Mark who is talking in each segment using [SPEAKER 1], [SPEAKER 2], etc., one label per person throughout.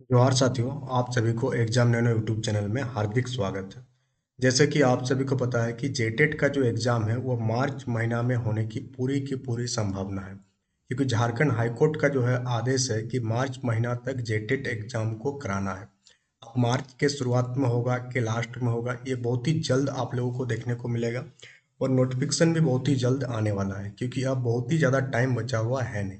[SPEAKER 1] जोहार साथियों, आप सभी को एग्जाम नैनो यूट्यूब चैनल में हार्दिक स्वागत है। जैसे कि आप सभी को पता है कि जेटेट का जो एग्ज़ाम है वो मार्च महीना में होने की पूरी संभावना है, क्योंकि झारखंड हाईकोर्ट का जो है आदेश है कि मार्च महीना तक जेटेट एग्ज़ाम को कराना है। अब मार्च के शुरुआत में होगा कि लास्ट में होगा, ये बहुत ही जल्द आप लोगों को देखने को मिलेगा। और नोटिफिकेशन भी बहुत ही जल्द आने वाला है, क्योंकि अब बहुत ही ज़्यादा टाइम बचा हुआ है नहीं।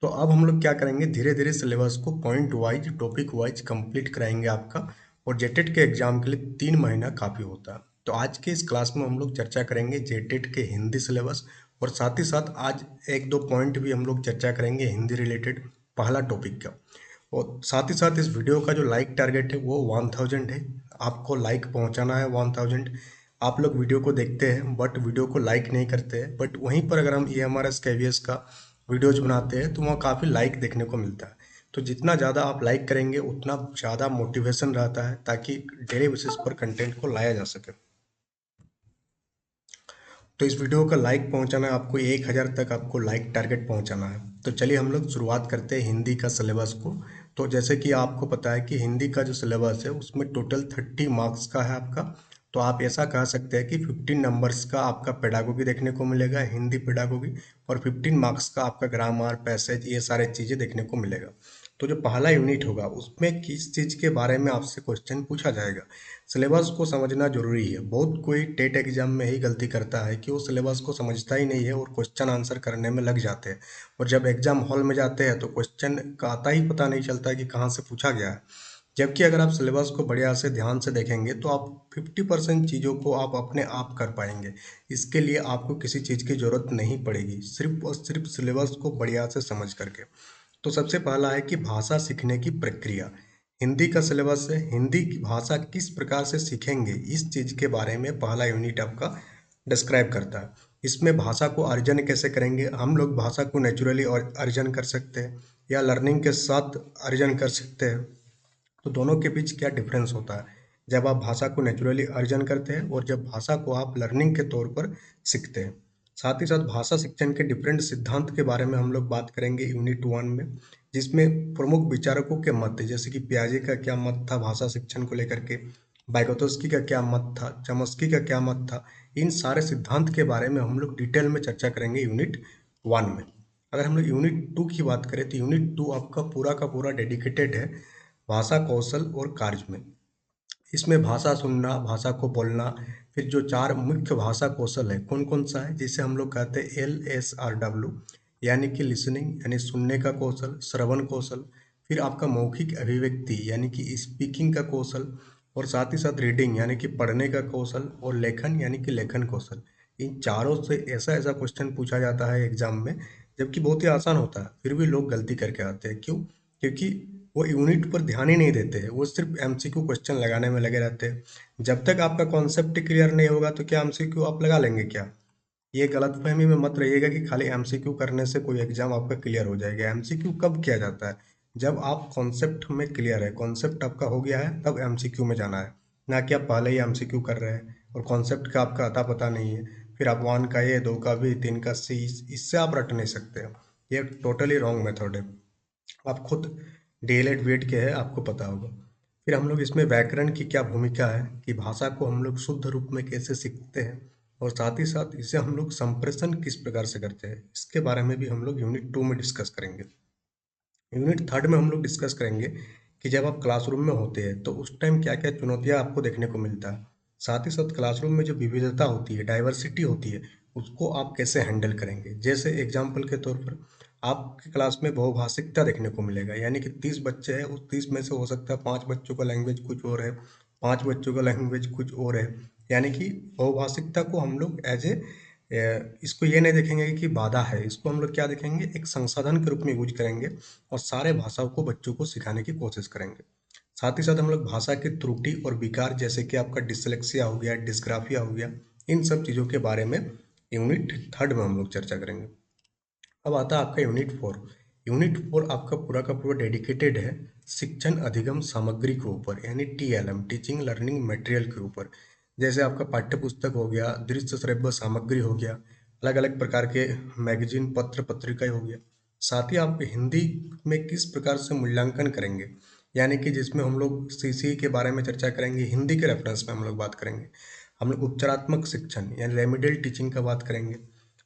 [SPEAKER 1] तो अब हम लोग क्या करेंगे, धीरे धीरे सिलेबस को point wise topic wise complete कराएंगे आपका। और जेटेट के एग्जाम के लिए 3 महीना काफ़ी होता है। तो आज के इस क्लास में हम लोग चर्चा करेंगे जेटेट के हिंदी सिलेबस। और साथ ही साथ आज एक दो पॉइंट भी हम लोग चर्चा करेंगे हिंदी रिलेटेड, पहला टॉपिक का। और साथ ही साथ इस वीडियो का जो लाइक टारगेट है वो 1000 है। आपको लाइक पहुंचाना है 1000। आप लोग वीडियो को देखते हैं बट वीडियो को लाइक नहीं करते हैं, बट वहीं पर अगर हम EMRS KVS का वीडियोज बनाते हैं तो वहाँ काफ़ी लाइक देखने को मिलता है। तो जितना ज़्यादा आप लाइक करेंगे उतना ज़्यादा मोटिवेशन रहता है, ताकि डेली बेसिस पर कंटेंट को लाया जा सके। तो इस वीडियो का लाइक पहुंचाना है आपको, 1000 तक आपको लाइक टारगेट पहुंचाना है। तो चलिए हम लोग शुरुआत करते हैं हिंदी का सिलेबस को। तो जैसे कि आपको पता है कि हिंदी का जो सिलेबस है उसमें टोटल 30 मार्क्स का है आपका। तो आप ऐसा कह सकते हैं कि 15 नंबर्स का आपका पेडागोगी देखने को मिलेगा, हिंदी पेडागोगी। और 15 मार्क्स का आपका ग्रामर, पैसेज, ये सारे चीज़ें देखने को मिलेगा। तो जो पहला यूनिट होगा उसमें किस चीज़ के बारे में आपसे क्वेश्चन पूछा जाएगा। सिलेबस को समझना जरूरी है। बहुत कोई टेट एग्जाम में ही गलती करता है कि वो सिलेबस को समझता ही नहीं है और क्वेश्चन आंसर करने में लग जाते हैं। और जब एग्जाम हॉल में जाते हैं तो क्वेश्चन का आता ही पता नहीं चलता है कि कहाँ से पूछा गया है। जबकि अगर आप सिलेबस को बढ़िया से ध्यान से देखेंगे तो आप 50% चीज़ों को आप अपने आप कर पाएंगे। इसके लिए आपको किसी चीज़ की ज़रूरत नहीं पड़ेगी, सिर्फ और सिर्फ सिलेबस को बढ़िया से समझ करके। तो सबसे पहला है कि भाषा सीखने की प्रक्रिया। हिंदी का सिलेबस है, हिंदी की भाषा किस प्रकार से सीखेंगे इस चीज़ के बारे में पहला यूनिट आपका डिस्क्राइब करता है। इसमें भाषा को अर्जन कैसे करेंगे, हम लोग भाषा को नेचुरली और अर्जन कर सकते हैं या लर्निंग के साथ अर्जन कर सकते हैं। तो दोनों के बीच क्या डिफरेंस होता है जब आप भाषा को नेचुरली अर्जन करते हैं और जब भाषा को आप लर्निंग के तौर पर सीखते हैं। साथ ही साथ भाषा शिक्षण के डिफरेंट सिद्धांत के बारे में हम लोग बात करेंगे यूनिट 1 में, जिसमें प्रमुख विचारकों के मत, जैसे कि पियाजे का क्या मत था भाषा शिक्षण को लेकर के, वाइगोत्स्की का क्या मत था, चमस्की का क्या मत था। इन सारे सिद्धांत के बारे में हम लोग डिटेल में चर्चा करेंगे यूनिट 1 में। अगर हम लोग यूनिट 2 की बात करें तो यूनिट 2 आपका पूरा का पूरा डेडिकेटेड है भाषा कौशल और कार्य में। इसमें भाषा सुनना, भाषा को बोलना, फिर जो 4 मुख्य भाषा कौशल है कौन कौन सा है, जिसे हम लोग कहते हैं LSRW, यानी कि लिसनिंग यानी सुनने का कौशल, श्रवण कौशल, फिर आपका मौखिक अभिव्यक्ति यानी कि स्पीकिंग का कौशल, और साथ ही साथ रीडिंग यानी कि पढ़ने का कौशल, और लेखन यानी कि लेखन कौशल। इन चारों से ऐसा ऐसा क्वेश्चन पूछा जाता है एग्जाम में, जबकि बहुत ही आसान होता है, फिर भी लोग गलती करके आते हैं। क्यों? क्योंकि वो यूनिट पर ध्यान ही नहीं देते हैं, वो सिर्फ MCQ क्वेश्चन लगाने में लगे रहते हैं। जब तक आपका कॉन्सेप्ट क्लियर नहीं होगा तो क्या MCQ आप लगा लेंगे क्या? ये गलतफहमी में मत रहिएगा कि खाली MCQ करने से कोई एग्जाम आपका क्लियर हो जाएगा। MCQ कब किया जाता है? जब आप कॉन्सेप्ट में क्लियर है, कॉन्सेप्ट आपका हो गया है, तब MCQ में जाना है। ना कि आप पहले ही MCQ कर रहे हैं और कॉन्सेप्ट का आपका अता पता नहीं है, फिर आप 1 का ए, 2 का बी, 3 का सी, इससे आप रट नहीं सकते। ये टोटली रॉन्ग मेथड है। आप खुद DLED वेट के है, आपको पता होगा। फिर हम लोग इसमें व्याकरण की क्या भूमिका है, कि भाषा को हम लोग शुद्ध रूप में कैसे सीखते हैं, और साथ ही साथ इसे हम लोग संप्रेषण किस प्रकार से करते हैं, इसके बारे में भी हम लोग यूनिट 2 में डिस्कस करेंगे। यूनिट 3 में हम लोग डिस्कस करेंगे कि जब आप क्लासरूम में होते हैं तो उस टाइम क्या क्या चुनौतियां आपको देखने को मिलता है। साथ ही साथ क्लासरूम में जो विविधता होती है, डाइवर्सिटी होती है, उसको आप कैसे हैंडल करेंगे। जैसे एग्जाम्पल के तौर पर आपकी क्लास में बहुभाषिकता देखने को मिलेगा, यानी कि 30 बच्चे हैं, उस 30 में से हो सकता है 5 बच्चों का लैंग्वेज कुछ और है, 5 बच्चों का लैंग्वेज कुछ और है। यानी कि बहुभाषिकता को हम लोग एज ए इसको ये नहीं देखेंगे कि बाधा है, इसको हम लोग क्या देखेंगे, एक संसाधन के रूप में यूज करेंगे और सारे भाषाओं को बच्चों को सिखाने की कोशिश करेंगे। साथ ही साथ हम लोग भाषा की त्रुटि और विकार, जैसे कि आपका डिसलेक्सिया हो गया, डिस्ग्राफिया हो गया, इन सब चीज़ों के बारे में यूनिट 3 में हम लोग चर्चा करेंगे। अब आता है आपका यूनिट 4। यूनिट 4 आपका पूरा का पूरा डेडिकेटेड है शिक्षण अधिगम सामग्री के ऊपर, यानी TLM, टीचिंग लर्निंग मटेरियल के ऊपर। जैसे आपका पाठ्य पुस्तक हो गया, दृश्य श्रव्य सामग्री हो गया, अलग अलग प्रकार के मैगजीन, पत्र पत्रिका हो गया। साथ ही आप हिंदी में किस प्रकार से मूल्यांकन करेंगे, यानी कि जिसमें हम लोग सीसी के बारे में चर्चा करेंगे, हिंदी के रेफरेंस में हम लोग बात करेंगे। हम लोग उपचारात्मक शिक्षण यानी रेमिडियल टीचिंग का बात करेंगे।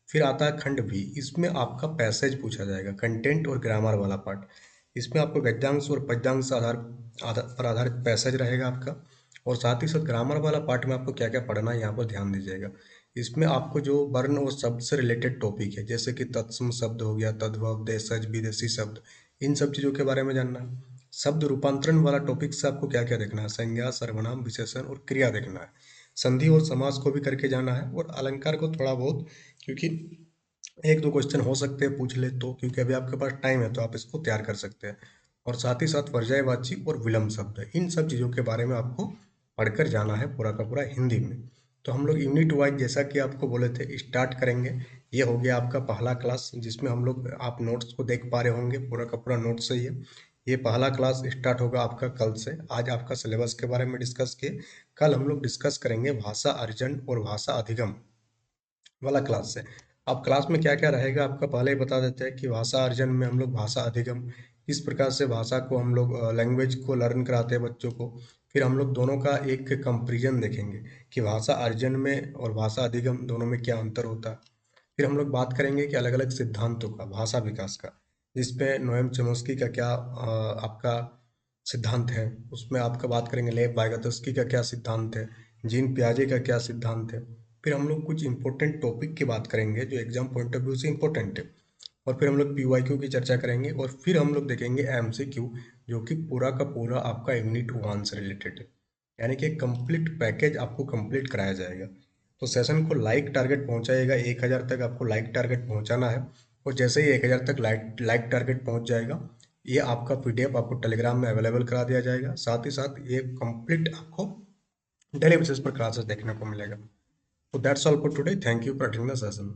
[SPEAKER 1] फिर आता है खंड भी, इसमें आपका पैसेज पूछा जाएगा, कंटेंट और ग्रामर वाला पार्ट। इसमें आपको गद्यांश और पद्यांश पर आधारित पैसेज रहेगा आपका। और साथ ही साथ ग्रामर वाला पार्ट में आपको क्या क्या पढ़ना है यहाँ पर ध्यान दीजिएगा। इसमें आपको जो वर्ण और शब्द से रिलेटेड टॉपिक है, जैसे कि तत्सम शब्द हो गया, तद्भव, देशज, विदेशी शब्द, इन सब चीज़ों के बारे में जानना है। शब्द रूपांतरण वाला टॉपिक से आपको क्या क्या देखना है, संज्ञा, सर्वनाम, विशेषण और क्रिया देखना है। संधि और समास को भी करके जाना है, और अलंकार को थोड़ा बहुत, क्योंकि एक दो क्वेश्चन हो सकते हैं पूछ ले तो, क्योंकि अभी आपके पास टाइम है तो आप इसको तैयार कर सकते हैं। और साथ ही साथ पर्यायवाची और विलंब शब्द, इन सब चीज़ों के बारे में आपको पढ़कर जाना है पूरा का पूरा हिंदी में। तो हम लोग यूनिट वाइज, जैसा कि आपको बोले थे, स्टार्ट करेंगे। ये हो गया आपका पहला क्लास, जिसमें हम लोग, आप नोट्स को देख पा रहे होंगे, पूरा का पूरा नोट्स सही है। ये पहला क्लास स्टार्ट होगा आपका कल से। आज आपका सिलेबस के बारे में डिस्कस किए। कल हम लोग डिस्कस करेंगे भाषा अर्जन और भाषा अधिगम वाला क्लास से। अब क्लास में क्या क्या रहेगा आपका पहले ही बता देते हैं कि भाषा अर्जन में हम लोग भाषा अधिगम, किस प्रकार से भाषा को हम लोग लैंग्वेज को लर्न कराते हैं बच्चों को। फिर हम लोग दोनों का एक कंपैरिजन देखेंगे कि भाषा अर्जन में और भाषा अधिगम दोनों में क्या अंतर होता है। फिर हम लोग बात करेंगे कि अलग अलग सिद्धांतों का, भाषा विकास का, जिसपे नोएम चॉम्स्की का क्या आपका सिद्धांत है, उसमें आपका बात करेंगे लेव वाइगोत्स्की का क्या सिद्धांत है, जीन पियाजे का क्या सिद्धांत है। फिर हम लोग कुछ इंपॉर्टेंट टॉपिक की बात करेंगे जो एग्जाम पॉइंट ऑफ व्यू से इंपॉर्टेंट है। और फिर हम लोग पीवाईक्यू की चर्चा करेंगे, और फिर हम लोग देखेंगे एमसीक्यू, जो कि पूरा का पूरा आपका यूनिट 1 से रिलेटेड है। यानी कि कंप्लीट पैकेज आपको कंप्लीट कराया जाएगा। तो सेशन को लाइक टारगेट पहुंचाइएगा, 1000 तक आपको लाइक टारगेट पहुंचाना है। और जैसे ही 1000 तक लाइक टारगेट पहुंच जाएगा, ये आपका पीडीएफ आपको टेलीग्राम में अवेलेबल करा दिया जाएगा। साथ ही साथ ये कंप्लीट आपको डेली बेसिस पर क्लासेस देखने को मिलेगा। So that's all for today. Thank you for attending the session.